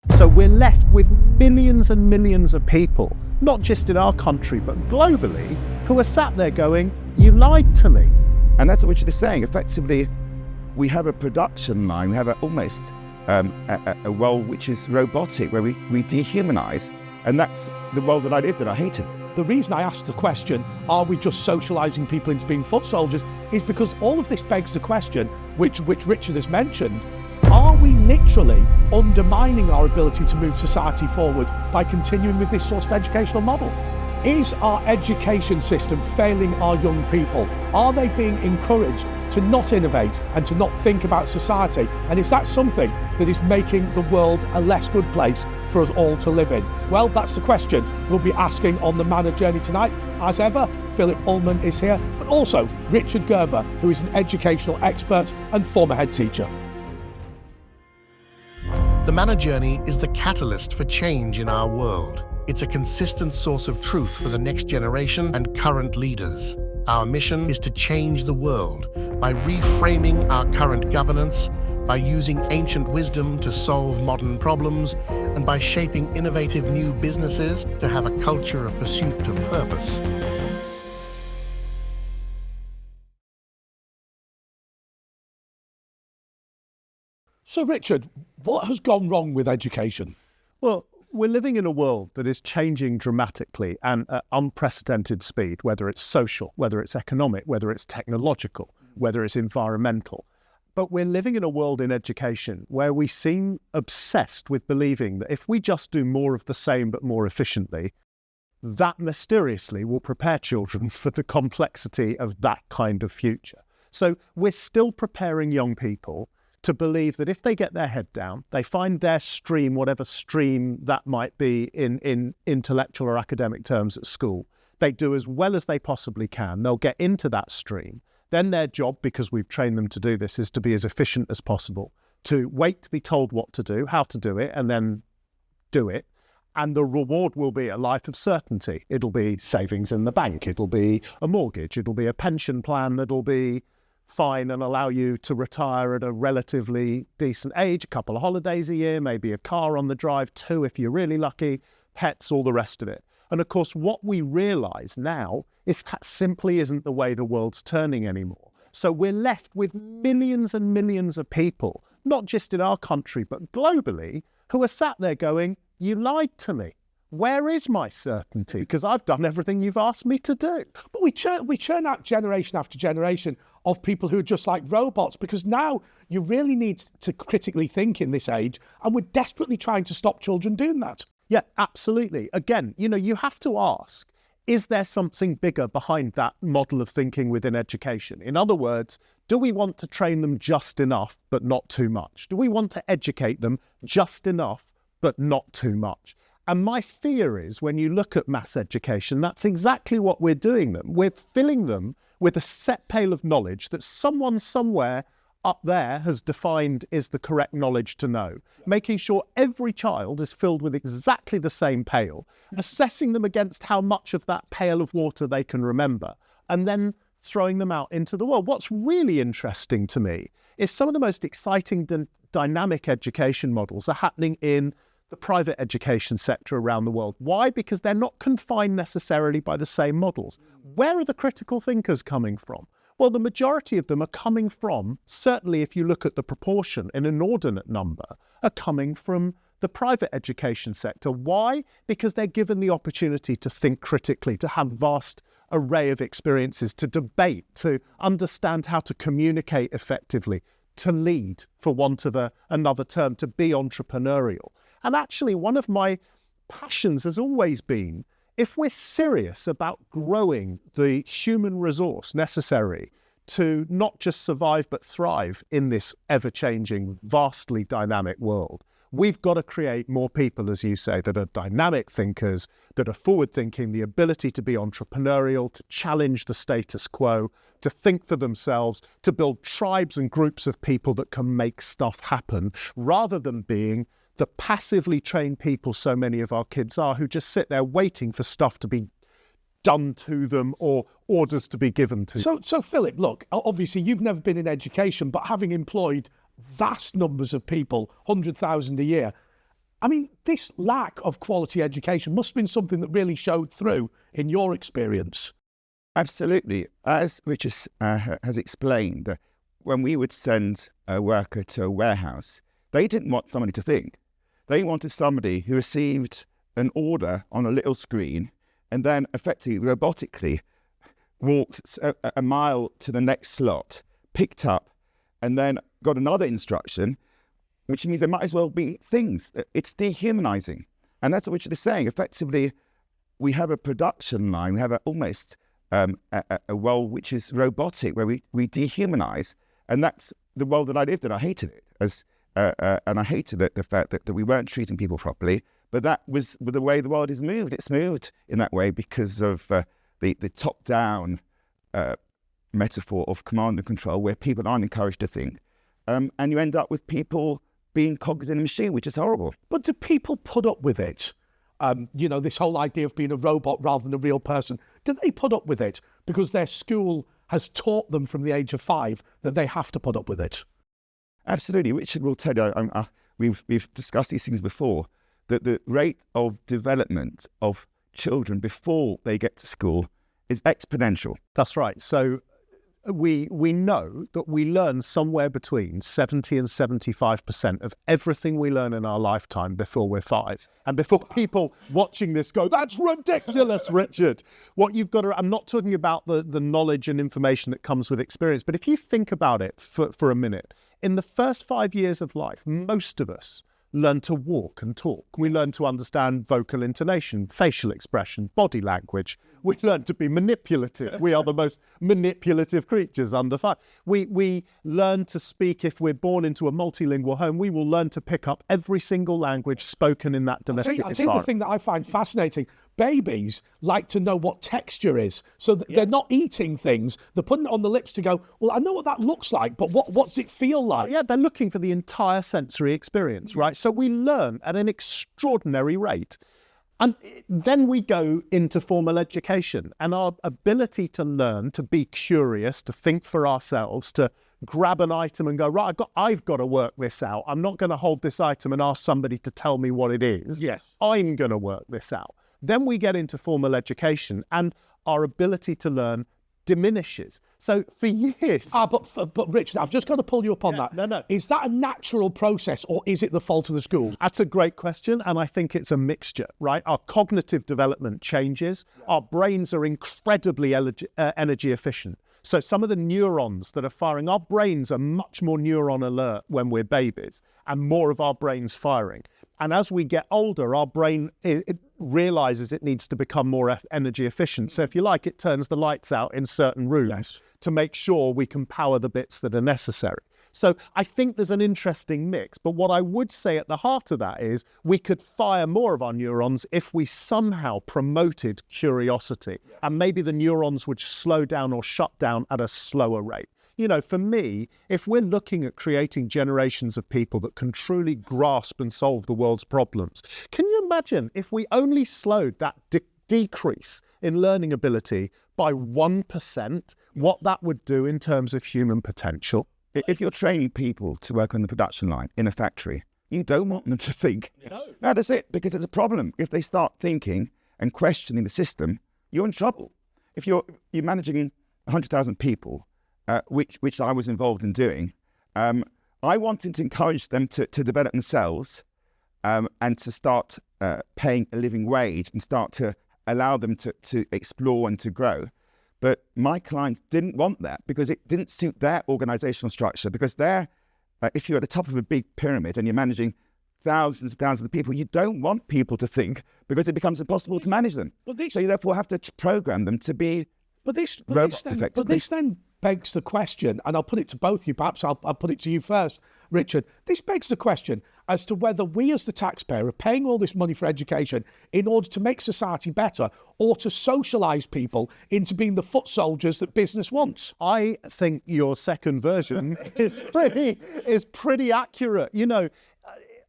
So we're left with millions and millions of people, not just in our country, but globally, who are sat there going, you lied to me. And that's what Richard is saying. Effectively, we have a production line, we have almost a role which is robotic, where we dehumanize. And that's the role that I lived and I hated. The reason I asked the question, are we just socialising people into being foot soldiers, is because all of this begs the question, which Richard has mentioned, are we literally undermining our ability to move society forward by continuing with this sort of educational model? Is our education system failing our young people? Are they being encouraged to not innovate and to not think about society? And is that something that is making the world a less good place for us all to live in? Well, that's the question we'll be asking on the Manna journey tonight. As ever, Phillip Ullmann is here, but also Richard Gerver, who is an educational expert and former head teacher. The Manna journey is the catalyst for change in our world. It's a consistent source of truth for the next generation and current leaders. Our mission is to change the world by reframing our current governance, by using ancient wisdom to solve modern problems, and by shaping innovative new businesses to have a culture of pursuit of purpose. So Richard, what has gone wrong with education? Well, we're living in a world that is changing dramatically and at unprecedented speed, whether it's social, whether it's economic, whether it's technological, whether it's environmental. But we're living in a world in education where we seem obsessed with believing that if we just do more of the same but more efficiently, that mysteriously will prepare children for the complexity of that kind of future. So we're still preparing young people to believe that if they get their head down, they find their stream, whatever stream that might be in intellectual or academic terms at school, they do as well as they possibly can. They'll get into that stream. Then their job, because we've trained them to do this, is to be as efficient as possible, to wait to be told what to do, how to do it, and then do it. And the reward will be a life of certainty. It'll be savings in the bank. It'll be a mortgage. It'll be a pension plan that'll be fine and allow you to retire at a relatively decent age, a couple of holidays a year, maybe a car on the drive, 2 if you're really lucky, pets, all the rest of it. And of course, what we realise now is that simply isn't the way the world's turning anymore. So we're left with millions and millions of people, not just in our country, but globally, who are sat there going, you lied to me. Where is my certainty? Because I've done everything you've asked me to do. But we churn out generation after generation of people who are just like robots, because now you really need to critically think in this age, and we're desperately trying to stop children doing that. Yeah, absolutely. Again, you have to ask, is there something bigger behind that model of thinking within education? In other words, do we want to train them just enough, but not too much? Do we want to educate them just enough, but not too much? And my fear is when you look at mass education, that's exactly what we're doing them. We're filling them with a set pail of knowledge that someone somewhere up there has defined is the correct knowledge to know, making sure every child is filled with exactly the same pail, assessing them against how much of that pail of water they can remember, and then throwing them out into the world. What's really interesting to me is some of the most exciting dynamic education models are happening in the private education sector around the world. Why? Because they're not confined necessarily by the same models. Where are the critical thinkers coming from? Well, the majority of them are coming from, certainly if you look at the proportion, an inordinate number, are coming from the private education sector. Why? Because they're given the opportunity to think critically, to have vast array of experiences, to debate, to understand how to communicate effectively, to lead, for want of another term, to be entrepreneurial. And actually, one of my passions has always been, if we're serious about growing the human resource necessary to not just survive but thrive in this ever-changing, vastly dynamic world, we've got to create more people, as you say, that are dynamic thinkers, that are forward-thinking, the ability to be entrepreneurial, to challenge the status quo, to think for themselves, to build tribes and groups of people that can make stuff happen, rather than being the passively trained people so many of our kids are, who just sit there waiting for stuff to be done to them or orders to be given to them. So Philip, look, obviously you've never been in education, but having employed vast numbers of people, 100,000 a year, I mean, this lack of quality education must have been something that really showed through in your experience. Absolutely. As Richard has explained, when we would send a worker to a warehouse, they didn't want somebody to think. They wanted somebody who received an order on a little screen and then effectively robotically walked a mile to the next slot, picked up, and then got another instruction, which means there might as well be things. It's dehumanizing. And that's what Richard is saying. Effectively, we have a production line, we have almost a role which is robotic, where we dehumanize. And that's the role that I lived in. I hated it. And I hated the fact that we weren't treating people properly. But that was the way the world is moved. It's moved in that way because of the top-down metaphor of command and control, where people aren't encouraged to think. And you end up with people being cogs in a machine, which is horrible. But do people put up with it? This whole idea of being a robot rather than a real person. Do they put up with it because their school has taught them from the age of 5 that they have to put up with it? Absolutely. Richard will tell you, we've discussed these things before, that the rate of development of children before they get to school is exponential. That's right. So we know that we learn somewhere between 70 and 75% of everything we learn in our lifetime before we're 5. And before people watching this go, that's ridiculous, Richard. What you've got to, I'm not talking about the knowledge and information that comes with experience, but if you think about it for a minute, in the first 5 years of life, most of us learn to walk and talk. We learn to understand vocal intonation, facial expression, body language. We learn to be manipulative. We are the most manipulative creatures under 5. We learn to speak. If we're born into a multilingual home, we will learn to pick up every single language spoken in that domestic environment. I think the thing that I find fascinating, babies like to know what texture is. So they're not eating things. They're putting it on the lips to go, well, I know what that looks like, but what's it feel like? Yeah, they're looking for the entire sensory experience, right? So we learn at an extraordinary rate. And then we go into formal education, and our ability to learn, to be curious, to think for ourselves, to grab an item and go, right, I've got to work this out. I'm not going to hold this item and ask somebody to tell me what it is. Yes. I'm going to work this out. Then we get into formal education, and our ability to learn diminishes. So for years... But Richard, I've just got to pull you up on that. No. Is that a natural process, or is it the fault of the schools? That's a great question, and I think it's a mixture, right? Our cognitive development changes. Our brains are incredibly energy efficient. So some of the neurons that are firing, our brains are much more neuron alert when we're babies, and more of our brains firing. And as we get older, our brain it realizes it needs to become more energy efficient. So if you like, it turns the lights out in certain rooms to make sure we can power the bits that are necessary. So I think there's an interesting mix. But what I would say at the heart of that is we could fire more of our neurons if we somehow promoted curiosity. And maybe the neurons would slow down or shut down at a slower rate. You know, for me, if we're looking at creating generations of people that can truly grasp and solve the world's problems, can you imagine if we only slowed that decrease in learning ability by 1%, what that would do in terms of human potential? If you're training people to work on the production line in a factory, you don't want them to think. No, that's it, because it's a problem. If they start thinking and questioning the system, you're in trouble. If you're managing 100,000 people, which I was involved in doing, I wanted to encourage them to develop themselves and to start paying a living wage and start to allow them to explore and to grow. But my clients didn't want that because it didn't suit their organizational structure, because if you're at the top of a big pyramid and you're managing thousands of people, you don't want people to think, because it becomes impossible to manage them. So you therefore have to program them to be robots effectively. But this then begs the question, and I'll put it to both of you, perhaps I'll put it to you first, Richard. This begs the question as to whether we as the taxpayer are paying all this money for education in order to make society better, or to socialise people into being the foot soldiers that business wants. I think your second version is pretty accurate. You know,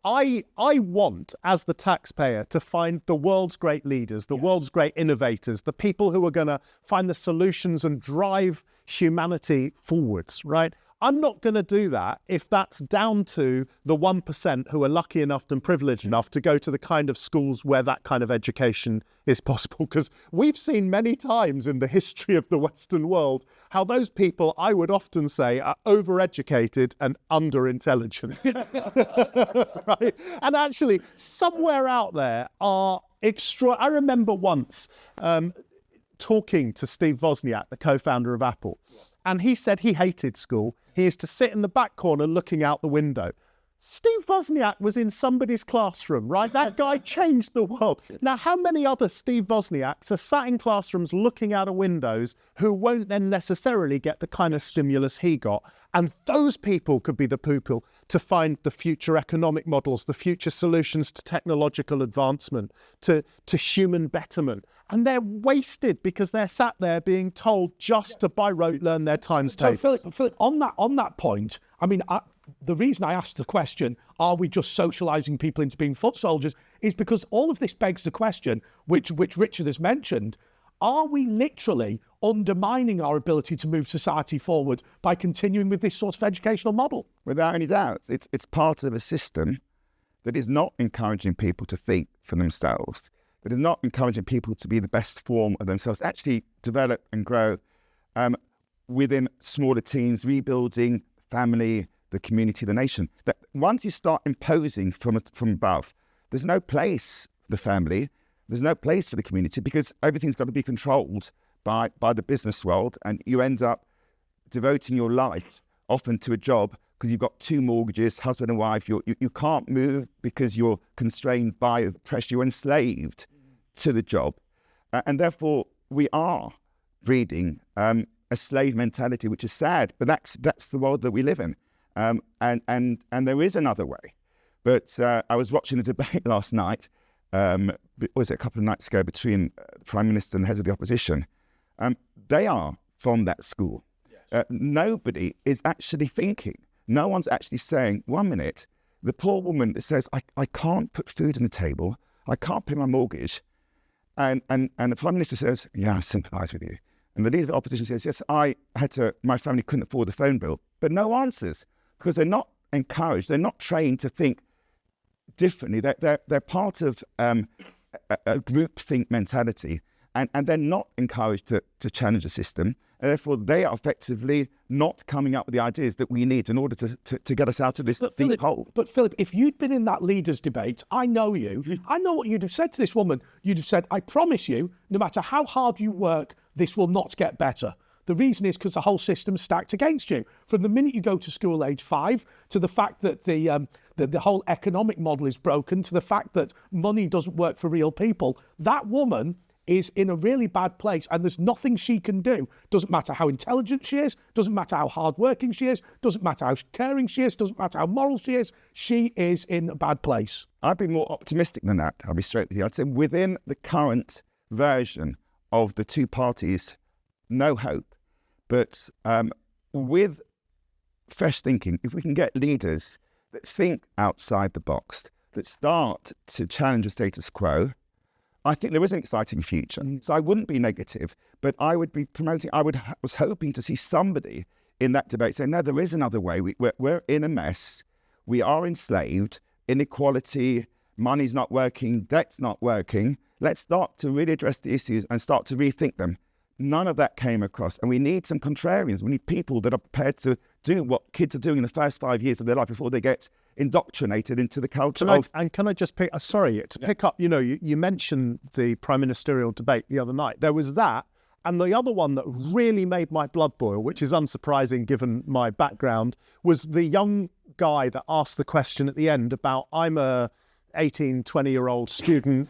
I want, as the taxpayer, to find the world's great leaders, the world's great innovators, the people who are going to find the solutions and drive humanity forwards, right? I'm not going to do that if that's down to the 1% who are lucky enough and privileged enough to go to the kind of schools where that kind of education is possible. Because we've seen many times in the history of the Western world how those people, I would often say, are overeducated and under-intelligent. Right? And actually, somewhere out there are I remember once talking to Steve Wozniak, the co-founder of Apple, and he said he hated school. He used to sit in the back corner looking out the window. Steve Wozniak was in somebody's classroom, right? That guy changed the world. Now, how many other Steve Wozniaks are sat in classrooms looking out of windows who won't then necessarily get the kind of stimulus he got? And those people could be the people to find the future economic models, the future solutions to technological advancement, to human betterment. And they're wasted because they're sat there being told just to by rote learn their times So table. Philip, on that point, I mean, the reason I asked the question, are we just socialising people into being foot soldiers, is because all of this begs the question, which Richard has mentioned, are we literally undermining our ability to move society forward by continuing with this sort of educational model? Without any doubt, it's part of a system that is not encouraging people to think for themselves, that is not encouraging people to be the best form of themselves, actually develop and grow within smaller teams, rebuilding family, the community, the nation. That once you start imposing from above, there's no place for the family, there's no place for the community, because everything's got to be controlled by the business world, and you end up devoting your life often to a job because you've got 2 mortgages, husband and wife. You can't move because you're constrained by the pressure. You're enslaved to the job, and therefore we are breeding a slave mentality, which is sad, but that's the world that we live in. And there is another way. But I was watching a debate last night, was it a couple of nights ago, between the Prime Minister and the head of the opposition. They are from that school. Yes. Nobody is actually thinking. No one's actually saying, 1 minute, the poor woman that says, I can't put food on the table, I can't pay my mortgage. And the Prime Minister says, yeah, I sympathise with you. And the leader of the opposition says, yes, my family couldn't afford the phone bill. But no answers, because they're not encouraged, they're not trained to think differently. They're part of a groupthink mentality, and they're not encouraged to challenge the system. And therefore, they are effectively not coming up with the ideas that we need in order to get us out of this deep hole. But Philip, if you'd been in that leaders' debate, I know you, I know what you'd have said to this woman. You'd have said, I promise you, no matter how hard you work, this will not get better. The reason is because the whole system's stacked against you. From the minute you go to school age 5, to the fact that the whole economic model is broken, to the fact that money doesn't work for real people, that woman is in a really bad place, and there's nothing she can do. Doesn't matter how intelligent she is, doesn't matter how hardworking she is, doesn't matter how caring she is, doesn't matter how moral she is in a bad place. I'd be more optimistic than that, I'll be straight with you. I'd say within the current version of the 2 parties, no hope. But with fresh thinking, if we can get leaders that think outside the box, that start to challenge the status quo, I think there is an exciting future. So I wouldn't be negative, but I would be promoting, was hoping to see somebody in that debate say, no, there is another way. We're in a mess. We are enslaved. Inequality, money's not working, debt's not working. Let's start to really address the issues and start to rethink them. None of that came across. And we need some contrarians. We need people that are prepared to do what kids are doing in the first 5 years of their life before they get indoctrinated into the culture can I just pick, pick up, you mentioned the prime ministerial debate the other night. There was that, and the other one that really made my blood boil, which is unsurprising given my background, was the young guy that asked the question at the end about, I'm a 18, 20-year-old student,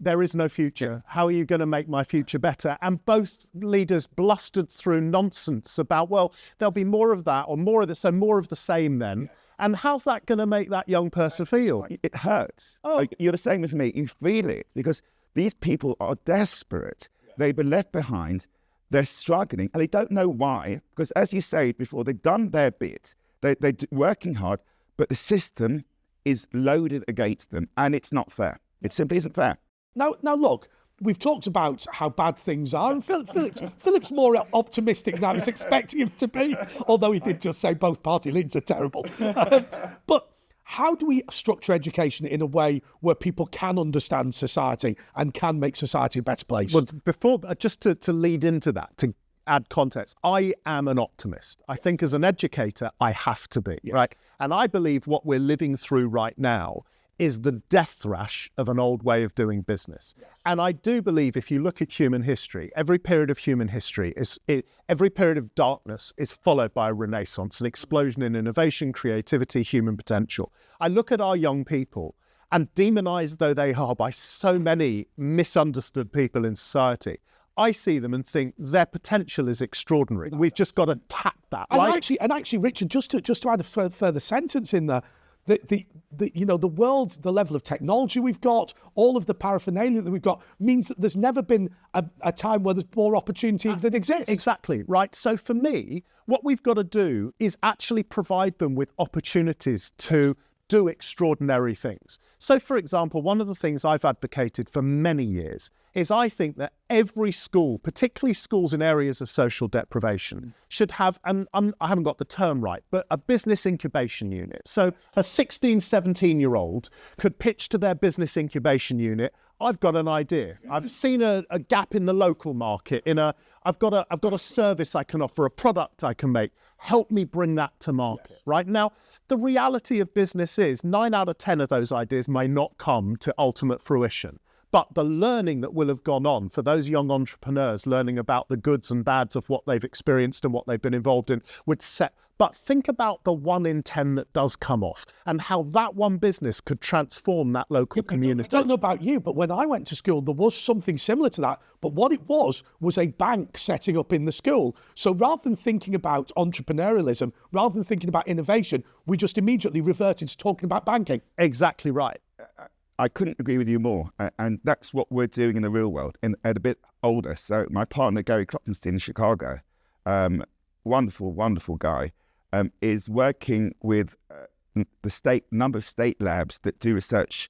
there is no future. How are you going to make my future better? And both leaders blustered through nonsense about, well, there'll be more of that or more of this, so more of the same then. And how's that going to make that young person feel? It hurts. Oh. You're the same as me. You feel it because these people are desperate. They've been left behind. They're struggling and they don't know why. Because as you said before, they've done their bit. They're working hard, but the system is loaded against them and it's not fair. It simply isn't fair. Now look, we've talked about how bad things are, and Philip's more optimistic than I was expecting him to be, although he did just say both party leaders are terrible. But how do we structure education in a way where people can understand society and can make society a better place? Well, before, just to lead into that, to add context, I am an optimist. I think as an educator, I have to be, right? And I believe what we're living through right now is the death thrash of an old way of doing business. And I do believe if you look at human history, every period of human history, every period of darkness is followed by a renaissance, an explosion in innovation, creativity, human potential. I look at our young people, and demonized though they are by so many misunderstood people in society, I see them and think their potential is extraordinary. We've just got to tap that. Right? And actually, Richard, just to add a further sentence in there, the world, the level of technology we've got, all of the paraphernalia that we've got means that there's never been a time where there's more opportunity than exists. Exactly, right. So for me, what we've got to do is actually provide them with opportunities to do extraordinary things. So, for example, one of the things I've advocated for many years is I think that every school, particularly schools in areas of social deprivation, should have, and I haven't got the term right, but a business incubation unit. So a 16, 17-year-old could pitch to their business incubation unit, I've got an idea. I've seen a gap in the local market. I've got a service I can offer, a product I can make. Help me bring that to market. Right now, the reality of business is 9 out of 10 of those ideas may not come to ultimate fruition. But the learning that will have gone on for those young entrepreneurs, learning about the goods and bads of what they've experienced and what they've been involved in, would set. But think about the 1 in 10 that does come off and how that one business could transform that local community. I don't know about you, but when I went to school, there was something similar to that. But what it was a bank setting up in the school. So rather than thinking about entrepreneurialism, rather than thinking about innovation, we just immediately reverted to talking about banking. Exactly right. I couldn't agree with you more. And that's what we're doing in the real world, at a bit older. So my partner, Gary Kloppenstein in Chicago, wonderful, wonderful guy, is working with the number of state labs that do research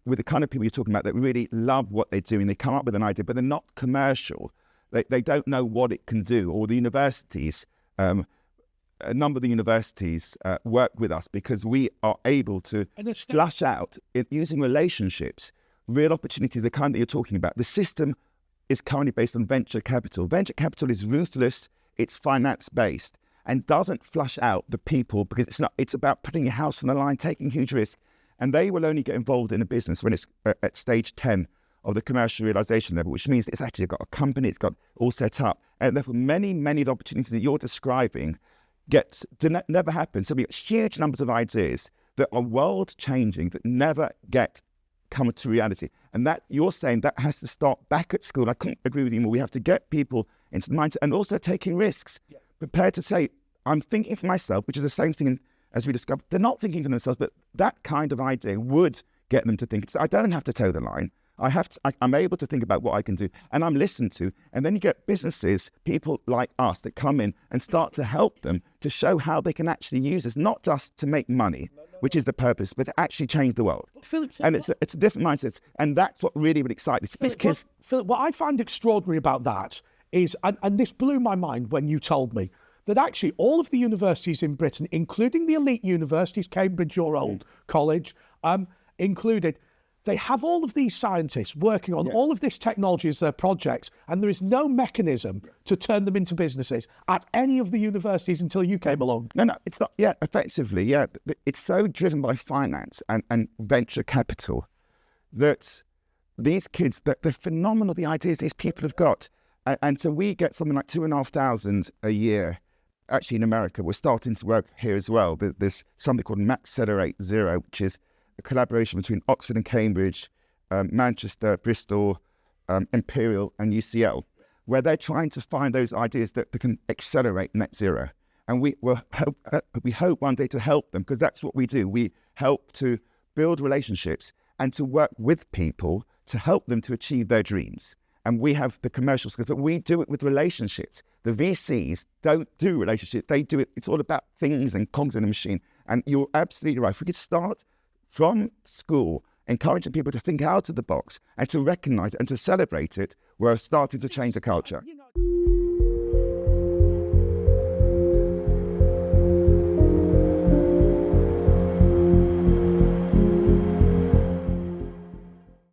with the kind of people you're talking about that really love what they're doing. They come up with an idea, but they're not commercial. They don't know what it can do. Or the universities, a number of the universities work with us because we are able to flush out, using relationships, real opportunities, the kind that you're talking about. The system is currently based on venture capital. Venture capital is ruthless, it's finance-based, and doesn't flush out the people because it's about putting your house on the line, taking huge risk. And they will only get involved in a business when it's at stage 10 of the commercial realization level, which means it's actually got a company, it's got all set up. And therefore, many of the opportunities that you're describing never happen. So we have huge numbers of ideas that are world-changing that never come to reality. And that you're saying that has to start back at school. I couldn't agree with you more. We have to get people into the mindset and also taking risks, prepared to say, I'm thinking for myself, which is the same thing as we discovered. They're not thinking for themselves, but that kind of idea would get them to think. So I don't have to toe the line. I'm able to think about what I can do, and I'm listened to. And then you get businesses, people like us, that come in and start to help them to show how they can actually use this, not just to make money, which is the purpose, but to actually change the world. And it's a different mindset, and that's what really would excite these kids. Philip, what I find extraordinary about that is, and this blew my mind when you told me, that actually all of the universities in Britain, including the elite universities, Cambridge, your old college, included, they have all of these scientists working on all of this technology as their projects, and there is no mechanism to turn them into businesses at any of the universities until you came along. No, it's not. Yeah, effectively, yeah. It's so driven by finance and venture capital that these kids, they're phenomenal, the ideas these people have got. And so we get something like 2,500 a year. Actually, in America, we're starting to work here as well. There's something called Accelerate Zero, which is a collaboration between Oxford and Cambridge, Manchester, Bristol, Imperial and UCL, where they're trying to find those ideas that can accelerate net zero. And we hope one day to help them, because that's what we do. We help to build relationships and to work with people to help them to achieve their dreams. And we have the commercial skills, but we do it with relationships. The VCs don't do relationships. They do it. It's all about things and cogs in a machine. And you're absolutely right. If we could start from school encouraging people to think out of the box and to recognise and to celebrate it, we're starting to change the culture.